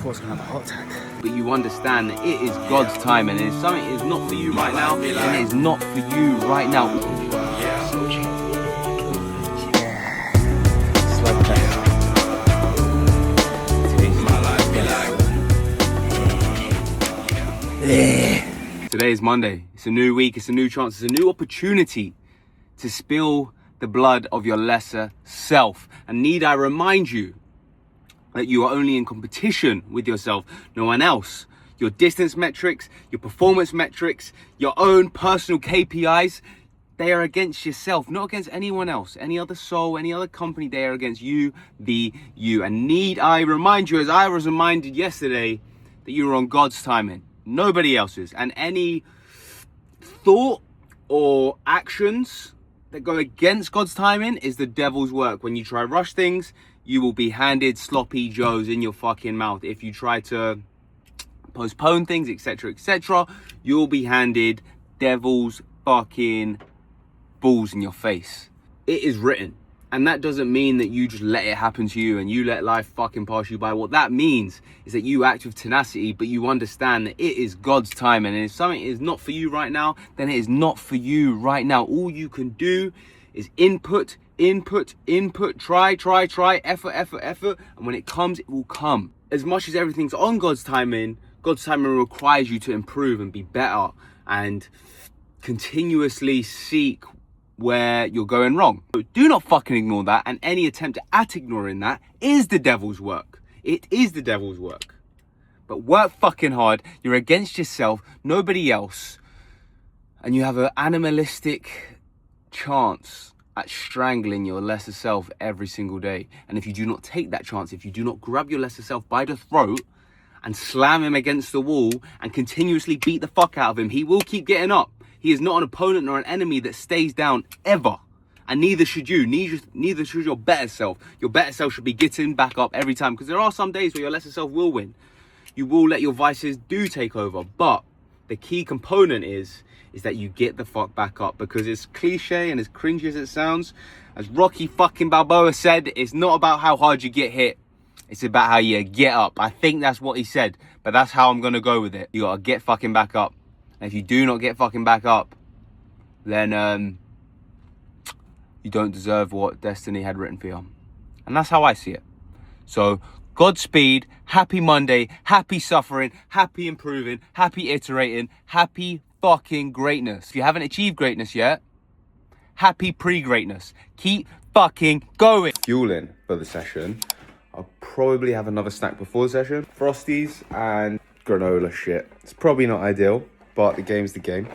I was gonna have a heart attack. But you understand that it is God's time, and if something is not for you right now, then it is not for you right now. Slow press. Today is Monday. It's a new week, it's a new chance, it's a new opportunity to spill the blood of your lesser self. And need I remind you that you are only in competition with yourself, no one else. Your distance metrics, your performance metrics, your own personal KPIs, they are against yourself, not against anyone else, any other soul, any other company. They are against you, you. And need I remind you, as I was reminded yesterday, that you are on God's timing, nobody else's. And any thought or actions that go against God's timing is the devil's work. When you try to rush things, you will be handed sloppy joes in your fucking mouth. If you try to postpone things, etc., you'll be handed devil's fucking balls in your face. It is written. And that doesn't mean that you just let it happen to you and you let life fucking pass you by. What that means is that you act with tenacity, but you understand that it is God's time. And if something is not for you right now, then it is not for you right now. All you can do is input, try, effort. And when it comes, it will come. As much as everything's on God's timing requires you to improve and be better and continuously seek where you're going wrong. So do not fucking ignore that, and any attempt at ignoring that is the devil's work. It is the devil's work. But work fucking hard. You're against yourself, nobody else, and you have an animalistic chance at strangling your lesser self every single day. And if you do not take that chance, if you do not grab your lesser self by the throat and slam him against the wall and continuously beat the fuck out of him, he will keep getting up. He is not an opponent nor an enemy that stays down ever. And neither should you, neither should your better self. Your better self should be getting back up every time, because there are some days where your lesser self will win. You will let your vices do take over. But the key component is that you get the fuck back up, because it's cliche and as cringy as it sounds, as Rocky fucking Balboa said, it's not about how hard you get hit. It's about how you get up. I think that's what he said, but that's how I'm going to go with it. You got to get fucking back up. And if you do not get fucking back up, then you don't deserve what destiny had written for you. And that's how I see it. So, Godspeed, happy Monday, happy suffering, happy improving, happy iterating, happy fucking greatness. If you haven't achieved greatness yet, happy pre-greatness. Keep fucking going. Fueling for the session. I'll probably have another snack before the session. Frosties and granola shit. It's probably not ideal, but the game's the game.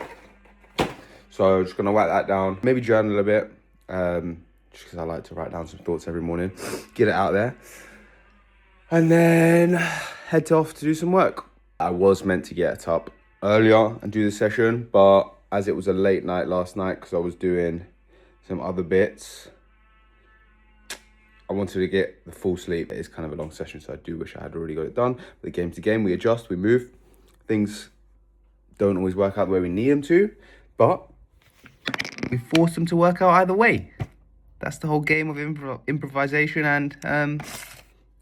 So I'm just gonna write that down. Maybe journal a bit. Just because I like to write down some thoughts every morning. Get it out there. And then head off to do some work. I was meant to get up earlier and do the session, but as it was a late night last night because I was doing some other bits, I wanted to get the full sleep. It's kind of a long session, so I do wish I had already got it done. But the game's the game. We adjust, we move. Things don't always work out the way we need them to, but we force them to work out either way. That's the whole game of improvisation and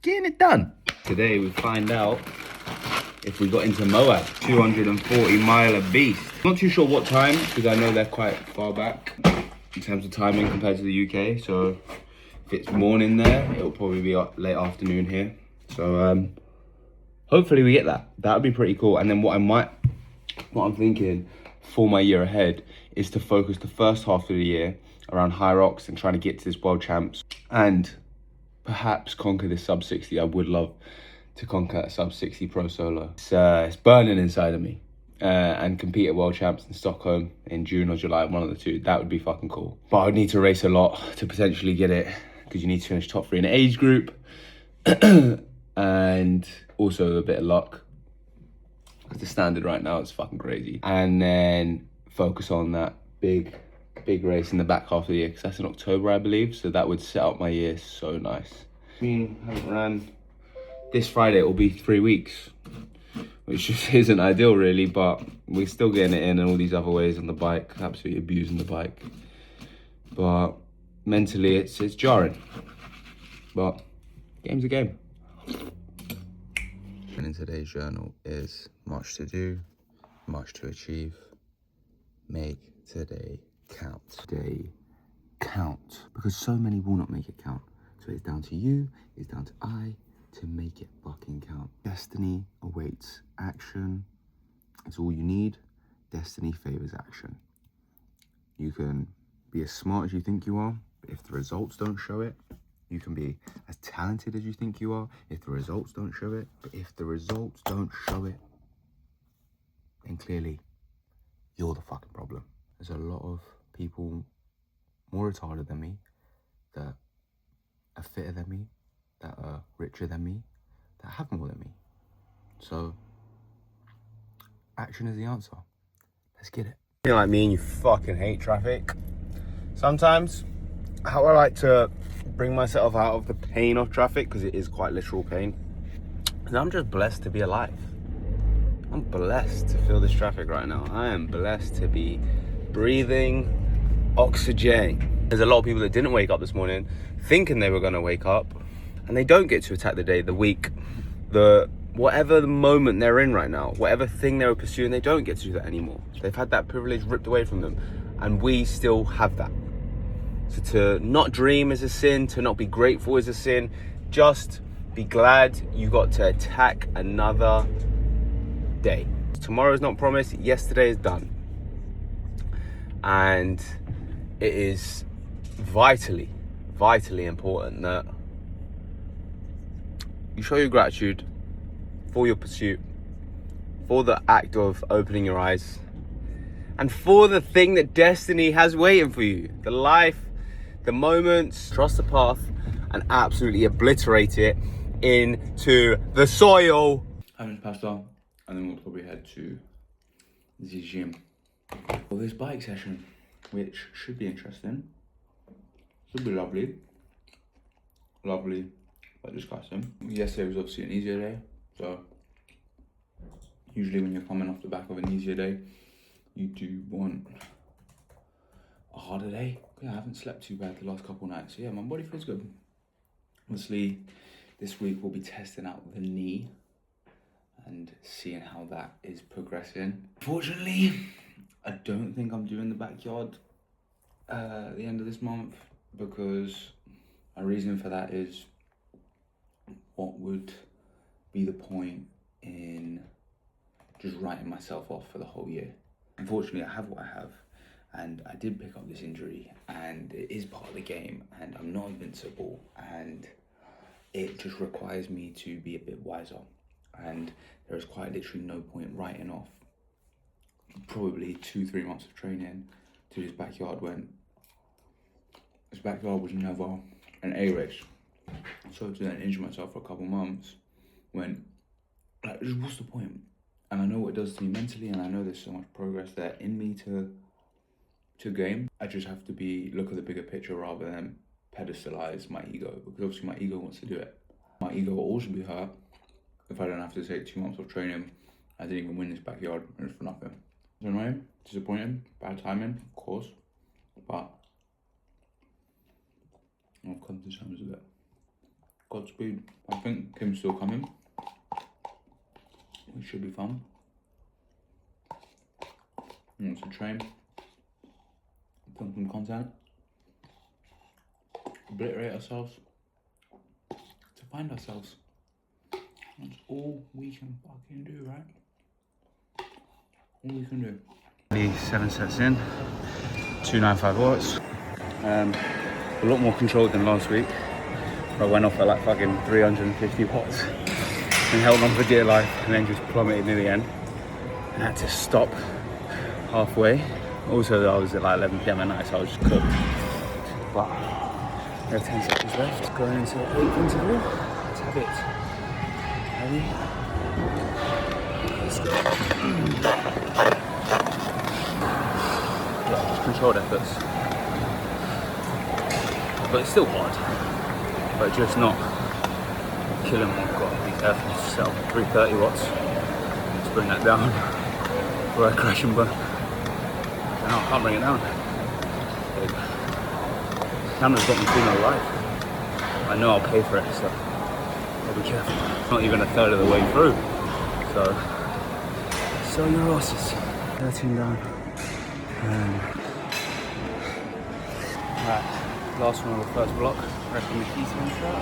getting it done. Today we find out if we got into Moab, 240 miler beast. Not too sure what time, because I know they're quite far back in terms of timing compared to the UK. So if it's morning there, it'll probably be late afternoon here. So hopefully we get that. That would be pretty cool. And then what I'm thinking for my year ahead is to focus the first half of the year around high rocks and trying to get to this world champs and perhaps conquer this sub 60. I would love to conquer a sub 60 pro solo. It's burning inside of me. And compete at world champs in Stockholm in June or July, one of the two. That would be fucking cool. But I would need to race a lot to potentially get it, because you need to finish top 3 in the age group and also a bit of luck, because the standard right now is fucking crazy. And then focus on that big race in the back half of the year, because that's in October, I believe. So that would set up my year so nice. I mean, I haven't ran. This Friday it will be 3 weeks, which just isn't ideal really, but we're still getting it in all these other ways on the bike, absolutely abusing the bike. But mentally it's jarring. But game's a game. In today's journal is much to do, much to achieve. Make today count. Today count. Because so many will not make it count. So it's down to you, it's down to I to make it fucking count. Destiny awaits action. It's all you need. Destiny favors action. You can be as smart as you think you are, but if the results don't show it, you can be as talented as you think you are, if the results don't show it, but if the results don't show it, then clearly you're the fucking problem. There's a lot of people more retarded than me, that are fitter than me, that are richer than me, that have more than me. So, action is the answer. Let's get it. You're like me and you fucking hate traffic. Sometimes, how I like to bring myself out of the pain of traffic, because it is quite literal pain, and I'm just blessed to be alive. I'm blessed to feel this traffic right now. I am blessed to be breathing oxygen. There's a lot of people that didn't wake up this morning thinking they were going to wake up, and they don't get to attack the day, the week, whatever the moment they're in right now, whatever thing they were pursuing, they don't get to do that anymore. They've had that privilege ripped away from them, and we still have that. So to not dream is a sin, to not be grateful is a sin. Just be glad you got to attack another day. Tomorrow is not promised, yesterday is done. And it is vitally important that you show your gratitude for your pursuit, for the act of opening your eyes, and for the thing that destiny has waiting for you. The life, the moments. Trust the path and absolutely obliterate it into the soil. Having pasta, and then we'll probably head to the gym for this bike session, which should be interesting. Should be lovely, but disgusting. Yesterday was obviously an easier day, so usually when you're coming off the back of an easier day, you do want a harder day. Yeah, I haven't slept too bad the last couple of nights, so yeah, my body feels good. Obviously, this week we'll be testing out the knee and seeing how that is progressing. Fortunately, I don't think I'm doing the backyard at the end of this month, because my reason for that is, what would be the point in just writing myself off for the whole year? Unfortunately, I have what I have, and I did pick up this injury, and it is part of the game, and I'm not invincible, and it just requires me to be a bit wiser. And there is quite literally no point writing off probably 2-3 months of training to this backyard, when this backyard was never an A race. So to then injure myself for a couple months, when, like, what's the point? And I know what it does to me mentally, and I know there's so much progress there in me to gain. I just have to look at the bigger picture rather than pedestalize my ego, because obviously my ego wants to do it. My ego will also be hurt if I don't have to take 2 months of training. I didn't even win this backyard, and it's for nothing. So anyway, disappointing, bad timing, of course, but I've come to terms with it. Godspeed. I think Kim's still coming, which should be fun. He wants to train, film some content, obliterate ourselves, to find ourselves. That's all we can fucking do, right? All we can do. 7 sets in, 295 watts. A lot more controlled than last week. I went off at like fucking 350 watts and held on for dear life, and then just plummeted near the end. I had to stop halfway. Also, I was at like 11 PM at night, so I was just cooked. But we have 10 seconds left, going into the 8th interval. Let's have it. Ready? Let's go. Yeah, just controlled efforts. But it's still hard. But just not killing what I've got. Be careful to set up at 330 watts. Let's bring that down before I crash and burn. No, I can't bring it down. Camera's got me feeling alive. I know I'll pay for it, so Gotta be careful. It's not even a third of the way through. So your asses. 13 down. Right, last one of the first block. I reckon the keystone's out.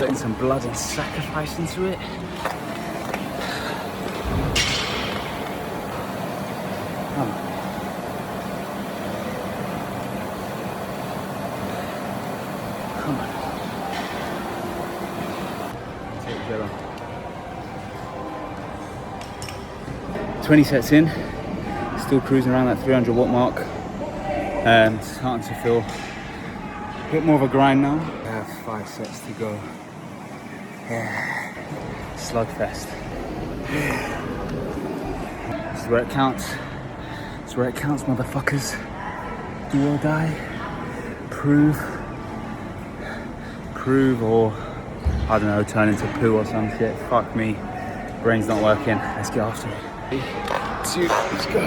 Putting some blood and sacrifice into it. Come on. Come on. Take it together. 20 sets in, still cruising around that 300 watt mark. Starting to feel a bit more of a grind now. I have 5 sets to go. Yeah, slugfest. This is where it counts. It's where it counts, motherfuckers. Do or die. Prove, or I don't know, turn into poo or some shit. Fuck me. Brain's not working. Let's get after it. 3, 2, let's go.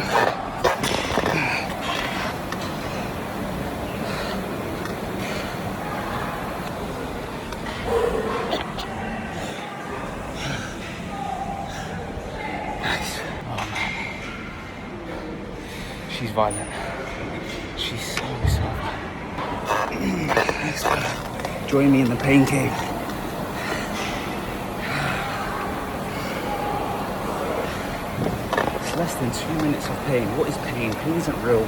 Nice. Oh man. She's violent. She's so violent. Let's go. Join me in the pain cave. Less than 2 minutes of pain. What is pain? Pain isn't real.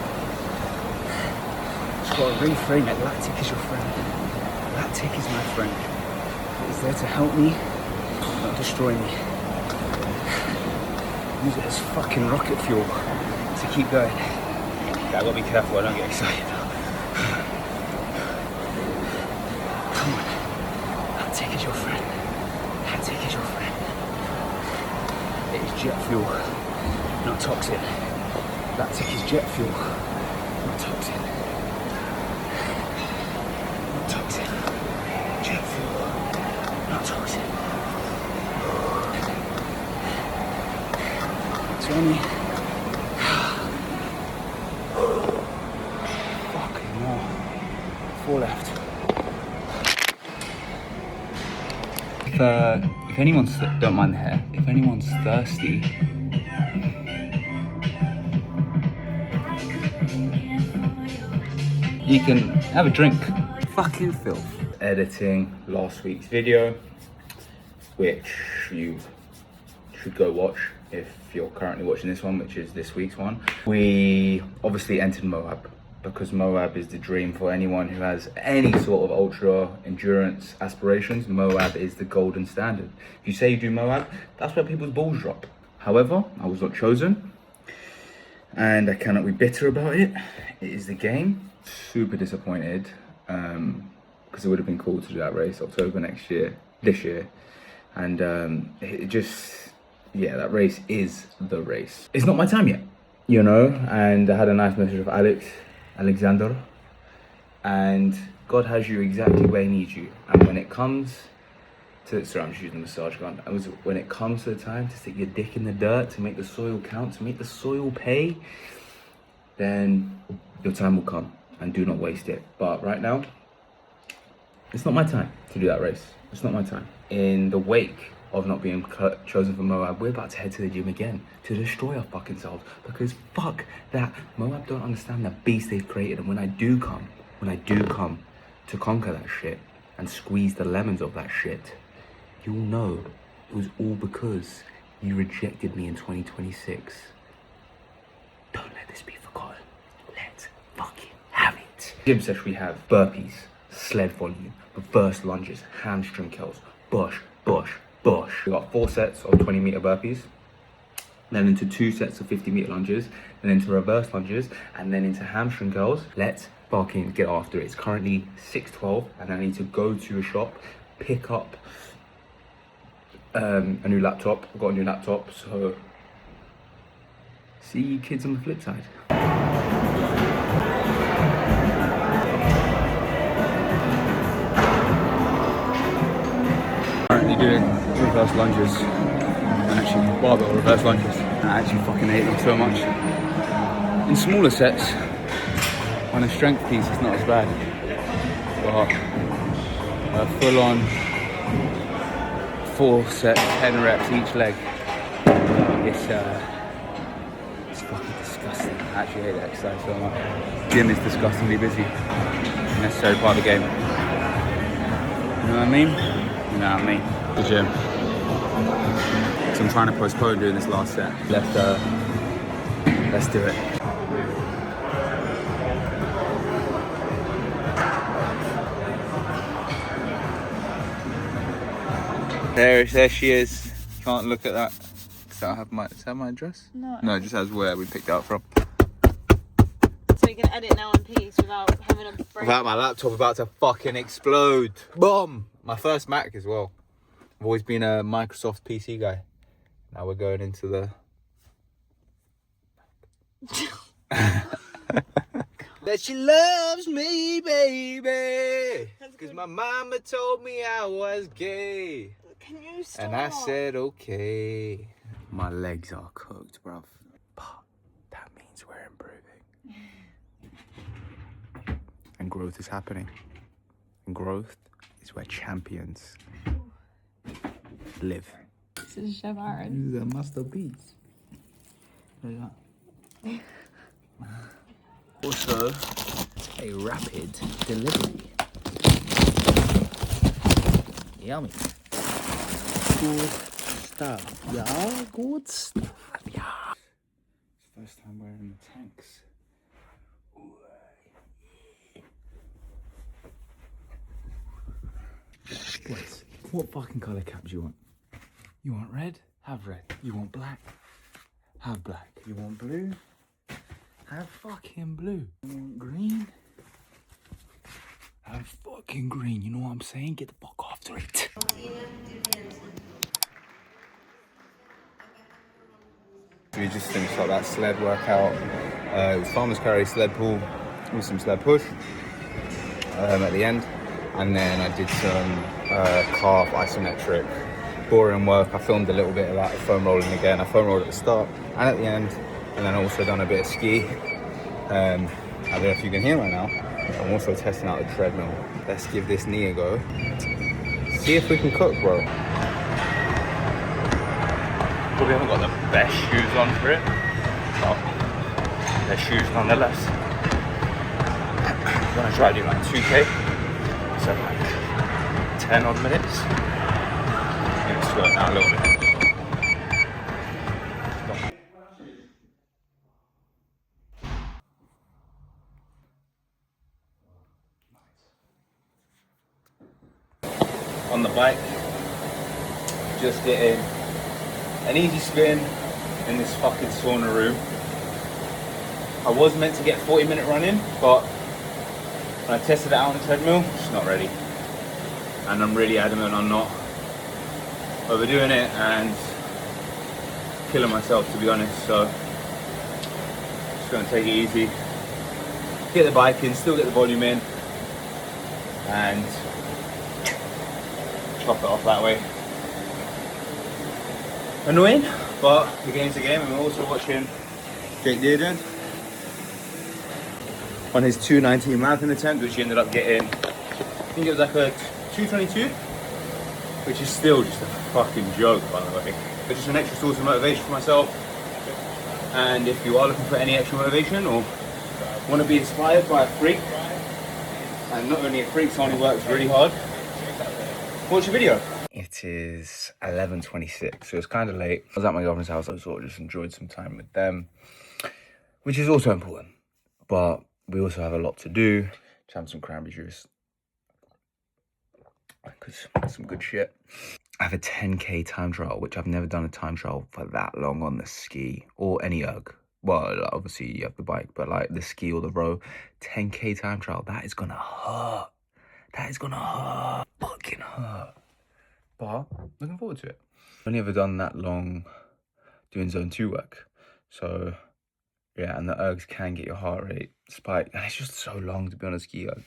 Just gotta reframe it. Lactic is your friend. Lactic is my friend. It's there to help me, not destroy me. Use it as fucking rocket fuel to keep going. Yeah, I gotta be careful, I don't get excited. Come on. Lactic is your friend. Lactic is your friend. It is jet fuel. Not toxic. Lactic is jet fuel. Not toxic. Not toxic. Jet fuel. Not toxic. 20. Fucking no. 4 left. If anyone's, don't mind the hair, if anyone's thirsty, you can have a drink. Fucking filth. Editing last week's video, which you should go watch if you're currently watching this one, which is this week's one. We obviously entered Moab because Moab is the dream for anyone who has any sort of ultra endurance aspirations. Moab is the golden standard. If you say you do Moab, that's where people's balls drop. However, I was not chosen and I cannot be bitter about it. It is the game. Super disappointed because it would have been cool to do that race October this year, and it just, yeah, that race is the race. It's not my time yet, you know. And I had a nice message of Alexander, and God has you exactly where he needs you. And when it comes to, sorry, I'm just using the massage gun. When it comes to the time to stick your dick in the dirt, to make the soil count, to make the soil pay, then your time will come. And do not waste it. But right now, it's not my time to do that race. It's not my time. In the wake of not being chosen for Moab, we're about to head to the gym again to destroy our fucking selves. Because fuck that. Moab don't understand the beast they've created. And when I do come to conquer that shit and squeeze the lemons of that shit, you'll know it was all because you rejected me in 2026. Don't let this be forgotten. Let's fucking have it. Gym session, we have burpees, sled volume, reverse lunges, hamstring curls, push. We got 4 sets of 20-meter burpees, then into 2 sets of 50-meter lunges, then into reverse lunges, and then into hamstring curls. Let's fucking get after it. It's currently 6:12, and I need to go to a shop, pick up a new laptop. I've got a new laptop, so see you kids on the flip side. Currently doing reverse lunges, and actually barbell reverse lunges, and I actually fucking hate them so much. In smaller sets, on a strength piece, it's not as bad, but full on 4 sets, 10 reps each leg. It's fucking disgusting. I actually hate the exercise so much. Gym is disgustingly busy. Necessary part of the game. You know what I mean? You know what I mean? The gym. So I'm trying to postpone doing this last set. Let's do it. There she is. Can't look at that. Does that have my address? No. No, it just has where we picked it up from. So you can edit now in peace without having a break. Without my laptop about to fucking explode. Boom! My first Mac as well. I've always been a Microsoft PC guy. Now we're going into the... That she loves me, baby. Because my mama told me I was gay. Can you stop? And I said, okay. My legs are cooked, bruv. But that means we're improving. And growth is happening. And growth is where champions live. This is Chef Aaron. This is a masterpiece. Look at that. Also, a rapid delivery. Yummy. Good stuff, yeah. Good stuff, yeah. First time wearing the tanks. Wait, what fucking colour cap do you want? You want red? Have red. You want black? Have black. You want blue? Have fucking blue. You want green? Have fucking green. You know what I'm saying? Get the fuck after it. We just finished up that sled workout. It was farmer's carry, sled pull, with some sled push at the end. And then I did some calf isometric boring work. I filmed a little bit of that foam rolling again. I foam rolled at the start and at the end. And then I also done a bit of ski. I don't know if you can hear right now. I'm also testing out the treadmill. Let's give this knee a go. See if we can cook, bro. Probably haven't got the best shoes on for it, but they're shoes nonetheless. I'm gonna try to do like 2K, so like 10 odd minutes. Maybe slow it down a little bit. On the bike, just getting an easy spin in this fucking sauna room. I was meant to get 40-minute running, but when I tested it out on the treadmill, it's not ready. And I'm really adamant on not overdoing it and killing myself, to be honest. So just gonna take it easy, get the bike in, still get the volume in, and chop it off that way. Annoying, but the game's a game, and we're also watching Jake Dearden on his 2:19 marathon attempt, which he ended up getting, I think it was like a 2:22, which is still just a fucking joke, by the way. But just an extra source of motivation for myself. And if you are looking for any extra motivation or want to be inspired by a freak, and not only a freak, someone who works really hard, watch a video. It is 11:26, so it's kind of late. I was at my girlfriend's house, I sort of just enjoyed some time with them, which is also important. But we also have a lot to do. Just have some cranberry juice, because some good shit. I have a 10K time trial, which I've never done a time trial for that long on the ski or any erg. Well, obviously you have the bike, but like the ski or the row, 10K time trial, that is gonna hurt. That is gonna hurt, fucking hurt. But looking forward to it. I've only ever done that long doing zone 2 work. So yeah, and the ergs can get your heart rate spike. And it's just so long to be on a ski erg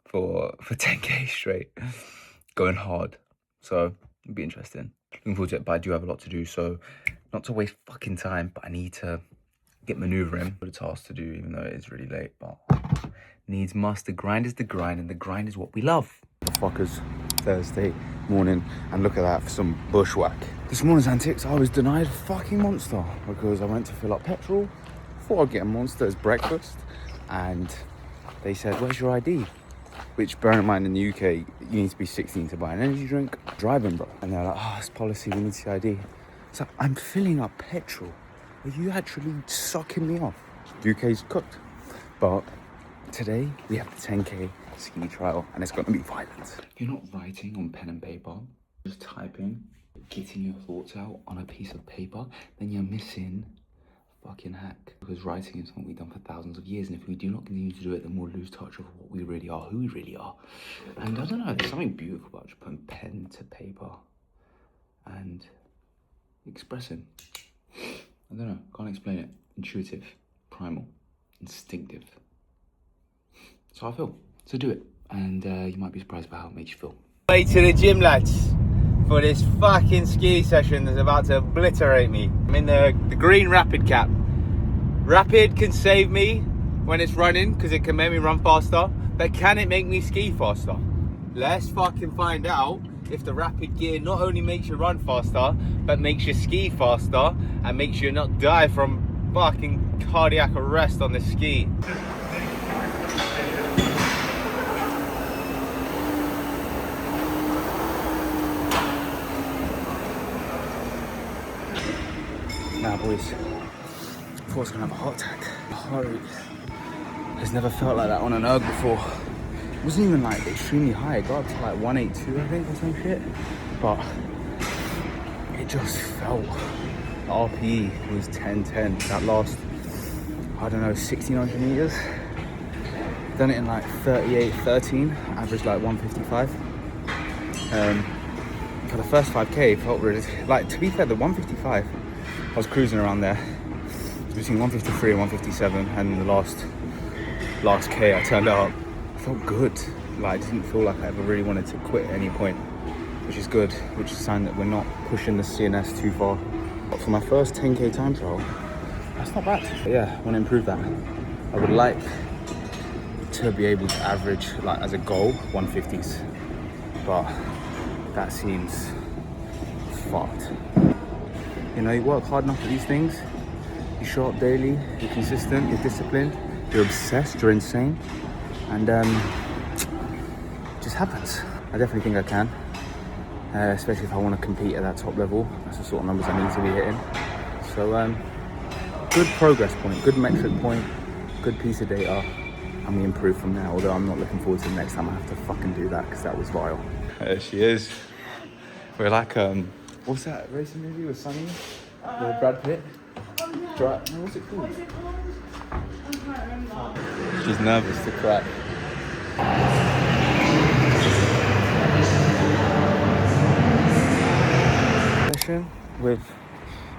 for 10K straight, going hard. So it'll be interesting. Looking forward to it, but I do have a lot to do. So not to waste fucking time, but I need to get maneuvering. Got a task to do, even though it is really late, but needs must. The grind is the grind, and the grind is what we love. Fuckers. Thursday morning, and look at that for some bushwhack. This morning's antics, I was denied fucking Monster because I went to fill up petrol. Thought I'd get a Monster as breakfast, and they said, where's your ID? Which, bear in mind, in the UK, you need to be 16 to buy an energy drink. Driving, bro. And they're like, oh, it's policy, we need to see ID. So I'm filling up petrol. Are you actually sucking me off? UK's cooked. But today, we have the 10K ski trial, and it's going to be violent. You're not writing on pen and paper, just typing, getting your thoughts out on a piece of paper, then you're missing fucking hack, because writing is something we've done for thousands of years, and if we do not continue to do it, then we'll lose touch of what we really are, who we really are. And I don't know, there's something beautiful about just putting pen to paper and expressing. I don't know, can't explain it. Intuitive, primal, instinctive. That's how I feel. So do it, and you might be surprised by how it makes you feel. Way to the gym, lads, for this fucking ski session that's about to obliterate me. I'm in the green rapid cap. Rapid can save me when it's running because it can make me run faster, but can it make me ski faster? Let's fucking find out if the rapid gear not only makes you run faster, but makes you ski faster and makes you not die from fucking cardiac arrest on the ski. Nah, boys, I thought I was gonna have a heart attack. My heart rate has never felt like that on an erg before. It wasn't even like extremely high. It got up to like 182, I think, or some shit. But it just felt. The RPE was 10:10. That last, I don't know, 1600 meters. Done it in like 38:13, averaged like 155. For the first 5K, it felt really, like, to be fair, the 155, I was cruising around there between 153 and 157, and the last K I turned up. I felt good. Like, I didn't feel like I ever really wanted to quit at any point, which is good, which is a sign that we're not pushing the CNS too far. But for my first 10K time trial, that's not bad. But yeah, I want to improve that. I would like to be able to average, like, as a goal, 150s, but that seems fucked. You know, you work hard enough at these things, you show up daily, you're consistent, you're disciplined, you're obsessed, you're insane, and it just happens. I definitely think I can, especially if I want to compete at that top level. That's the sort of numbers I need to be hitting. So good progress point, good metric point, good piece of data, and we improve from there, although I'm not looking forward to the next time I have to fucking do that, because that was vile. There she is. We're like, what's that racing movie with Sonny? With Brad Pitt? Oh, yeah. What's it called? What is it called? I can't remember. She's nervous to crack. Session with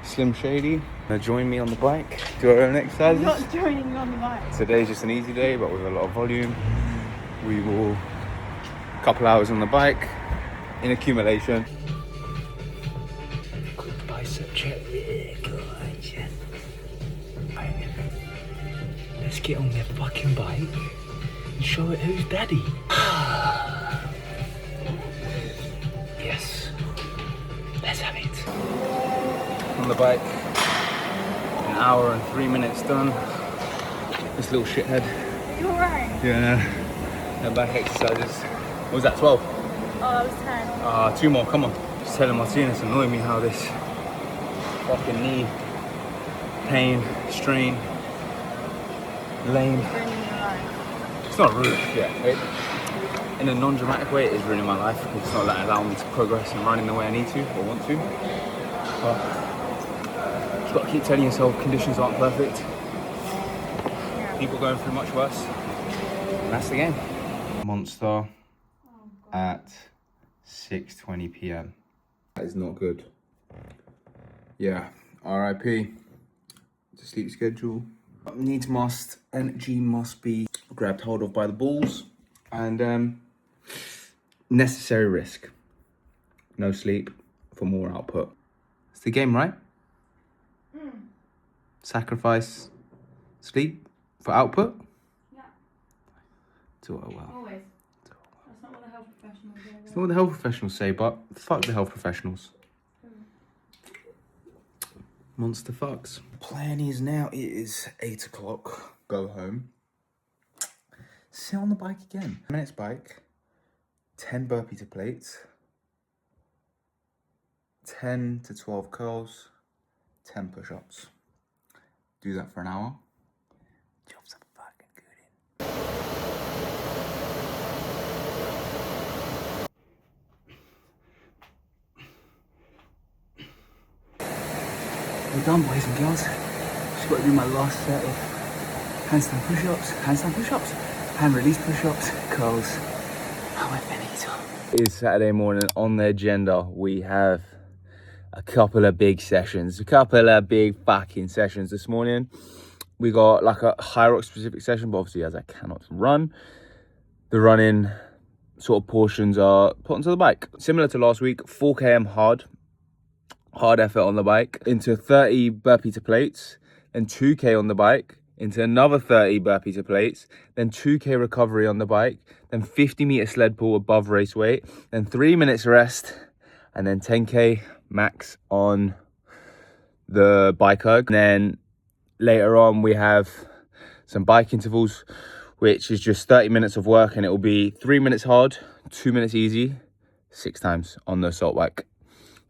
Slim Shady. Join me on the bike. Do our own exercises. I'm not joining you on the bike. Today's just an easy day, but with a lot of volume. We will couple hours on the bike in accumulation. Quick bicep check. Yeah, good. Right. Let's get on their fucking bike and show it who's daddy. Yes. Let's have it. On the bike. An hour and 3 minutes done. This little shithead. You alright? Yeah. And back exercises. What was that, 12? Oh, that was 10. 2 more, come on. Just telling Martina, it's annoying me how this fucking knee, pain, strain, lame. It's ruining your life. It's not rude, yeah. In a non-dramatic way, it is ruining my life. It's not allowing me to progress and running the way I need to or want to. But you've got to keep telling yourself conditions aren't perfect. Yeah. People going through much worse. And that's the game. Monster at 6:20 p.m. That is not good. Yeah, RIP to sleep schedule. Needs must, energy must be grabbed hold of by the balls, and necessary risk. No sleep for more output. It's the game, right? Sacrifice sleep for output? Yeah. Do it well. Always. That's not what a health professional does. It's not what the health professionals say, but fuck the health professionals. Monster fucks. Plan is now, it is 8 o'clock. Go home. Sit on the bike again. 10 minutes bike. 10 burpee to plates. 10 to 12 curls. 10 push-ups. Do that for an hour. Job's a fucking good in. We're done, boys and girls. Just got to do my last set of handstand push-ups, hand release push-ups, curls. How finito. It is Saturday morning. On the agenda, we have a couple of big sessions, a couple of big fucking sessions this morning. We got like a high rock specific session, but obviously as I cannot run, the running sort of portions are put onto the bike. Similar to last week, 4 km hard effort on the bike, into 30 burpee to plates, then 2k on the bike, into another 30 burpee to plates, then 2k recovery on the bike, then 50-meter sled pull above race weight, then 3 minutes rest, and then 10k max on the bike erg. And then later on we have some bike intervals, which is just 30 minutes of work, and it will be 3 minutes hard, 2 minutes easy, 6 times on the assault bike.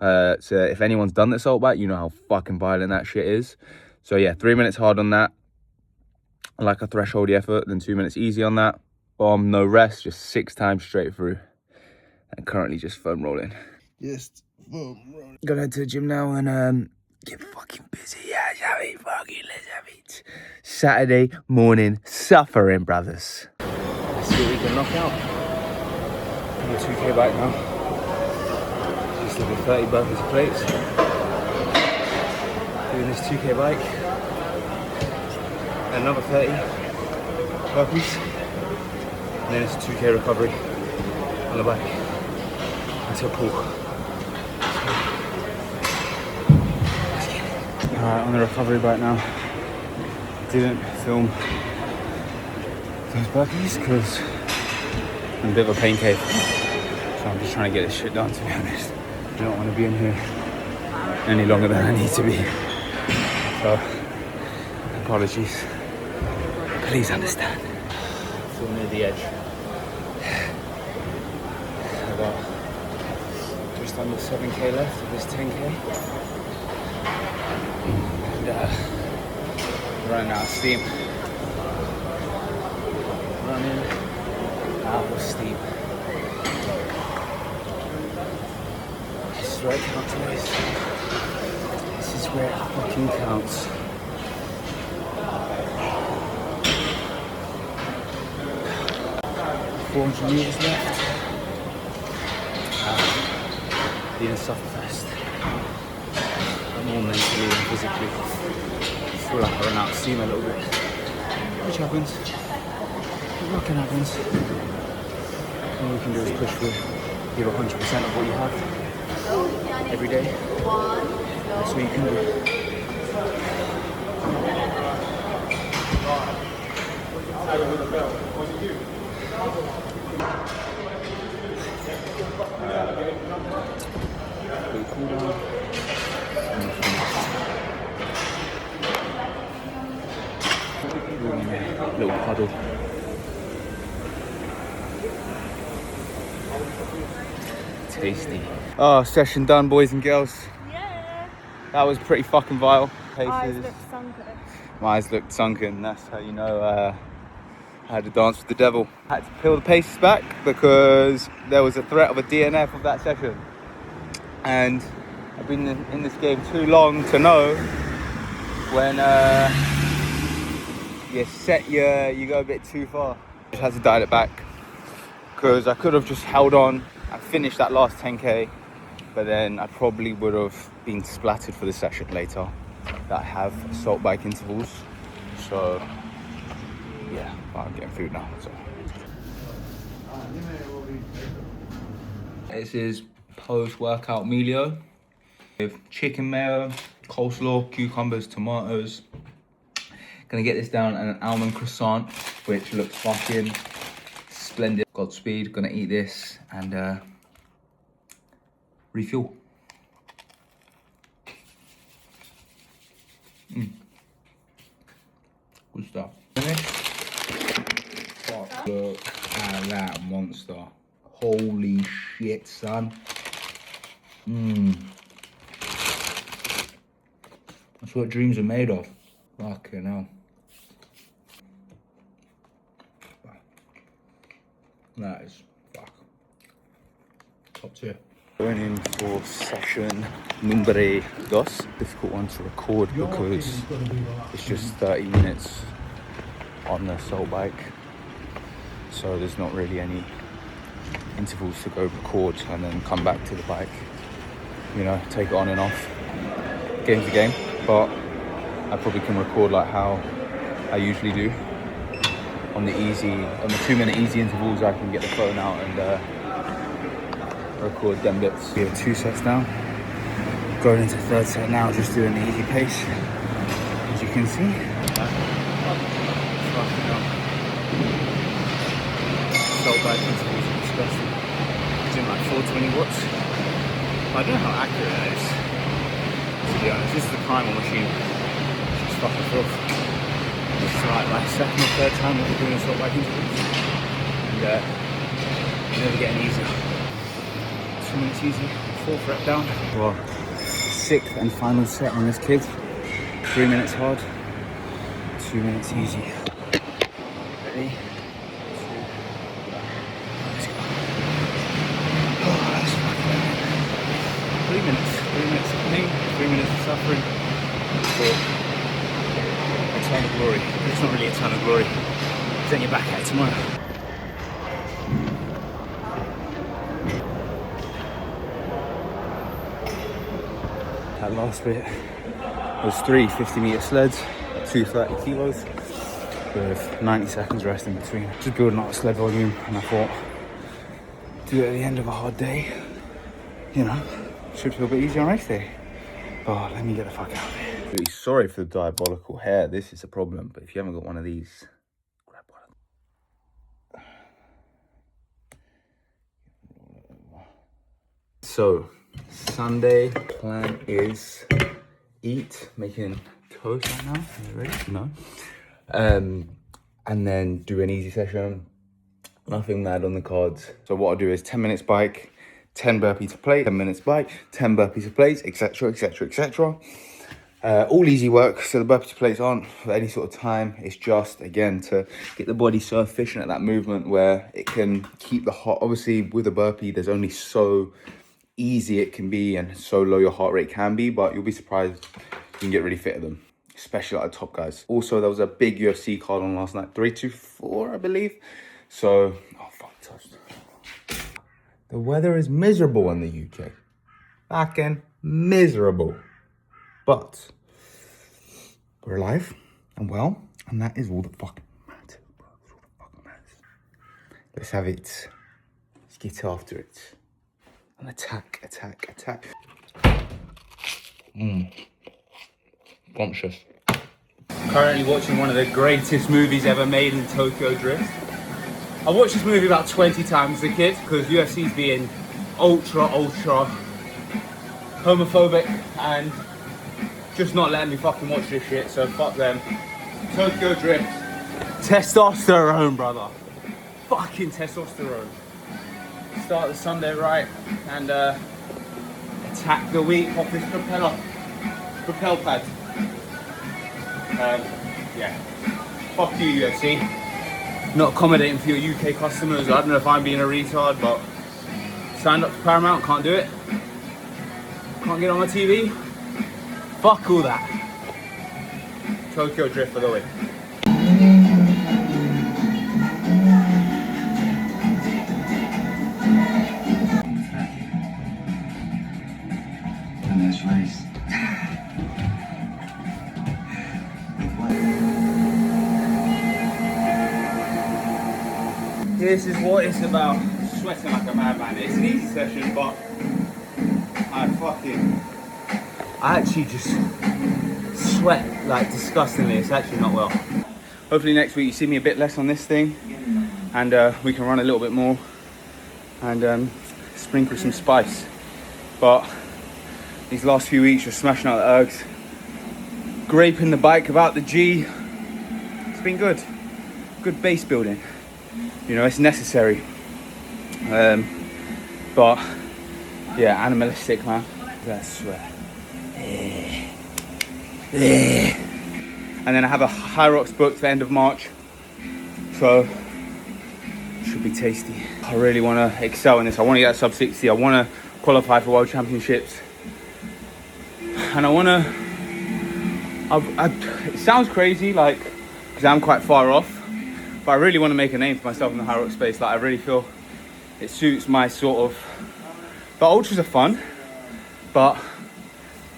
So if anyone's done the assault bike, you know how fucking violent that shit is. So yeah, 3 minutes hard on that, like a threshold effort, then 2 minutes easy on that. Bomb, no rest, just 6 times straight through. And currently just foam rolling. Just foam rolling. Gonna head to the gym now and get fucking busy. Yeah, shall we? Fucking let's have it. Saturday morning suffering, brothers. Let's see what we can knock out. On the 2k bike now. Just did the 30 burpees to plates. Doing this 2k bike. Another 30 burpees. And then it's a 2k recovery on the bike until pull. Alright, on the recovery bike now. Didn't film those burpees because I'm a bit of a pain cave. So I'm just trying to get this shit done, to be honest. I don't want to be in here any longer than I need to be. So, apologies. Please understand. Still near the edge. I got just under 7k left of this 10k. And running out of steam. Running out of steam. This is where it counts, guys. This is where it fucking counts. $400 left. Need to suffer first. More mentally and physically. I feel like I run out of steam a little bit. Which happens. What can happen? All we can do is push through. Give 100% of what you have. Every day. That's what you can do. Cool down. Little puddle. Tasty. Oh, session done, boys and girls. Yeah. That was pretty fucking vile. Eyes look sunken. My eyes looked sunken. That's how you know I had to dance with the devil. I had to peel the paces back because there was a threat of a DNF of that session. And I've been in this game too long to know when you go a bit too far. Just had to dial it back because I could have just held on and finished that last 10k, but then I probably would have been splattered for the session later that have assault bike intervals. So yeah, I'm getting food now. So this is post-workout mealio with chicken mayo, coleslaw, cucumbers, tomatoes. Gonna get this down and an almond croissant, which looks fucking splendid. Godspeed. Gonna eat this and refuel. Good stuff. Fuck, look at that monster. Holy shit, son. That's what dreams are made of. Fucking hell. That is, fuck. Top tier. Going in for session number 2. Difficult one to record because it's just 30 minutes on the assault bike, so there's not really any intervals to go record and then come back to the bike, you know, take it on and off, game to game. But I probably can record like how I usually do on the 2-minute easy intervals. I can get the phone out and record them bits. We have 2 sets down, going into 3rd set now, just doing the easy pace, as you can see. Assault bike intervals are disgusting. It's in like 420 watts. I don't know how accurate that is, to be honest. This is the primal machine. It's just fucking filth. It's like my 2nd or 3rd time that we're doing assault bike intervals, and never getting easier. 2 minutes easy, 4th rep down. Well, 6th and final set on this kid. 3 minutes hard, 2 minutes easy. Ready? 2. Let's go. Oh, that's fucking 3 minutes. 3 minutes of pain, 3 minutes of suffering. For a ton of glory. It's not really a ton of glory. Then you're back at it tomorrow. That last bit was 3 50-meter sleds, 2 30 kilos, with 90 seconds rest in between. Just building up sled volume, and I thought, do it at the end of a hard day, you know, should feel a bit easier on race day. Oh, let me get the fuck out of here. Really sorry for the diabolical hair, this is a problem, but if you haven't got one of these, grab one. So, Sunday plan is eat, making toast right now. Are you ready? No. And then do an easy session. Nothing mad on the cards. So what I'll do is 10 minutes bike, 10 burpees to plate, 10 minutes bike, 10 burpees to plates, etc, etc, etc. All easy work, so the burpee to plates aren't for any sort of time. It's just, again, to get the body so efficient at that movement where it can keep the heart. Obviously, with a burpee, there's only so easy it can be and so low your heart rate can be, but you'll be surprised you can get really fit at them, especially like the top guys. Also, there was a big UFC card on last night, 324, I believe. So, oh fuck, toast. The weather is miserable in the UK. Fucking miserable. But we're alive and well, and that is all that fucking matters, bro. That's all that fucking matters. Let's have it. Let's get after it. And attack, attack, attack. Conscious. Currently watching one of the greatest movies ever made in Tokyo Drift. I watched this movie about 20 times as a kid because UFC's being ultra homophobic and just not letting me fucking watch this shit, so fuck them. Tokyo Drift. Testosterone, brother. Fucking testosterone. Start the Sunday right and attack the week off this propel pad. Yeah. Fuck you, UFC. Not accommodating for your UK customers. I don't know if I'm being a retard, but signed up to Paramount, can't do it. Can't get on my TV. Fuck all that. Tokyo Drift for the win. Nice race. This is what it's about. Sweating like a madman. It's an easy session, but I actually just sweat like disgustingly. It's actually not well. Hopefully next week you see me a bit less on this thing and we can run a little bit more and sprinkle some spice But these last few weeks, just smashing out the ergs, graping the bike about the G. It's been good. Good base building. You know, it's necessary. But yeah, animalistic, man. I swear. And then I have a High Rocks booked for end of March, so should be tasty. I really want to excel in this. I want to get a sub 60. I want to qualify for World Championships, and I want to. It sounds crazy, like, because I'm quite far off, but I really want to make a name for myself in the High Rock space. Like, I really feel it suits my sort of. But ultras are fun, but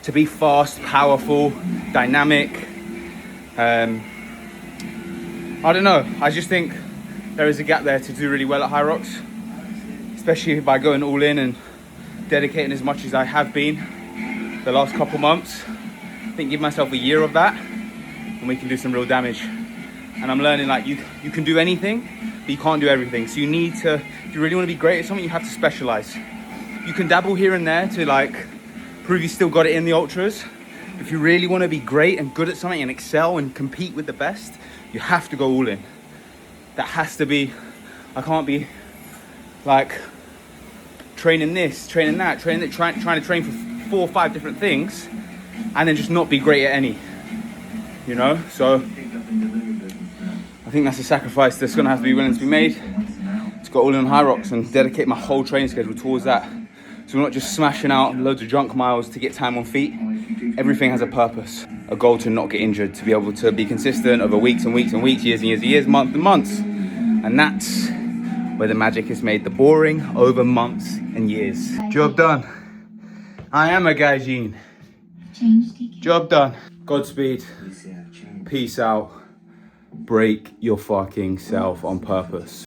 to be fast, powerful, dynamic. I don't know. I just think there is a gap there to do really well at High Rocks, especially by going all in and dedicating as much as I have been the last couple months. I think give myself a year of that and we can do some real damage. And I'm learning, like, you can do anything, but you can't do everything. So you need to, if you really want to be great at something, you have to specialize. You can dabble here and there to, like, prove you still got it in the ultras. If you really want to be great and good at something and excel and compete with the best, you have to go all in. That has to be, I can't be like training this, training that, trying to train for 4 or 5 different things and then just not be great at any, you know? So I think that's a sacrifice that's gonna have to be willing to be made. To go all in on High Rocks and dedicate my whole training schedule towards that. So we're not just smashing out loads of junk miles to get time on feet. Everything has a purpose, a goal to not get injured, to be able to be consistent over weeks and weeks and weeks, years and years and years, months and months. And that's where the magic is made, the boring over months and years. Job done. I am a gaijin. Job done. Godspeed. Peace out. Break your fucking self on purpose.